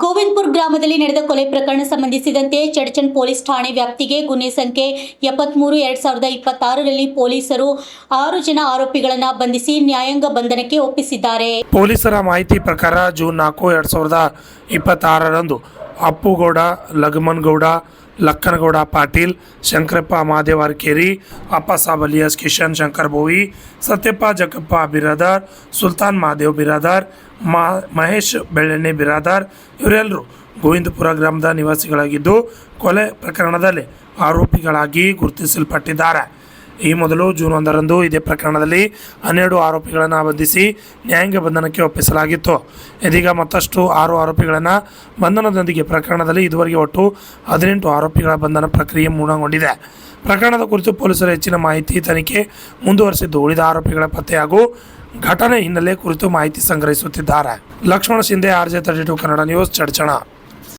ಗೋವಿಂದಪುರ ಗ್ರಾಮದಲ್ಲಿ ನಡೆದ ಕೊಲೆ ಪ್ರಕರಣ ಸಂಬಂಧಿಸಿದಂತೆ ಚಡಚಣ್ ಪೊಲೀಸ್ ಠಾಣೆ ವ್ಯಾಪ್ತಿಗೆ ಗುನ್ನೆ ಸಂಖ್ಯೆ 73/2026ರಲ್ಲಿ ಪೊಲೀಸರು 6 ಜನ ಆರೋಪಿಗಳನ್ನು ಬಂಧಿಸಿ ನ್ಯಾಯಾಂಗ ಬಂಧನಕ್ಕೆ ಒಪ್ಪಿಸಿದ್ದಾರೆ. ಪೊಲೀಸರ ಮಾಹಿತಿ ಪ್ರಕಾರ ಜೂನ್ 4, 2026ರಂದು ಅಪ್ಪುಗೌಡ, ಲಗಮನಗೌಡ, ಲಕ್ಕನಗೌಡ ಪಾಟೀಲ್, ಶಂಕರಪ್ಪ ಮಹಾದೇವ ಅರಕೇರಿ, ಅಪ್ಪಸಾಬ್ ಅಲಿಯಾಸ್ ಕಿಶನ್ ಶಂಕರ್ ಬೋವಿ, ಸತ್ಯಪ್ಪ ಜಕ್ಕಪ್ಪ ಬಿರಾದಾರ್, ಸುಲ್ತಾನ್ ಮಹಾದೇವ್ ಬಿರಾದಾರ್, ಮಹೇಶ್ ಬೆಳ್ಳೆಣ್ಣೆ ಬಿರಾದಾರ್ ಇವರೆಲ್ಲರೂ ಗೋವಿಂದಪುರ ಗ್ರಾಮದ ನಿವಾಸಿಗಳಾಗಿದ್ದು ಕೊಲೆ ಪ್ರಕರಣದಲ್ಲಿ ಆರೋಪಿಗಳಾಗಿ ಗುರುತಿಸಲ್ಪಟ್ಟಿದ್ದಾರೆ. ಈ ಮೊದಲು ಜೂನ್ 1ರಂದು ಇದೇ ಪ್ರಕರಣದಲ್ಲಿ 12 ಆರೋಪಿಗಳನ್ನು ಬಂಧಿಸಿ ನ್ಯಾಯಾಂಗ ಬಂಧನಕ್ಕೆ ಒಪ್ಪಿಸಲಾಗಿತ್ತು. ಇದೀಗ ಮತ್ತಷ್ಟು 6 ಆರೋಪಿಗಳನ್ನು ಬಂಧನದೊಂದಿಗೆ ಪ್ರಕರಣದಲ್ಲಿ ಇದುವರೆಗೆ ಒಟ್ಟು 18 ಆರೋಪಿಗಳ ಬಂಧನ ಪ್ರಕ್ರಿಯೆ ಪೂರ್ಣಗೊಂಡಿದೆ. ಪ್ರಕರಣದ ಕುರಿತು ಪೊಲೀಸರು ಹೆಚ್ಚಿನ ಮಾಹಿತಿ ತನಿಖೆ ಮುಂದುವರೆಸಿದ್ದು ಉಳಿದ ಆರೋಪಿಗಳ ಪತ್ತೆ ಹಾಗೂ ಘಟನೆ ಹಿನ್ನೆಲೆ ಕುರಿತು ಮಾಹಿತಿ ಸಂಗ್ರಹಿಸುತ್ತಿದ್ದಾರೆ. Lakshman Shinde, RJ32 Kannada news, Chadchan.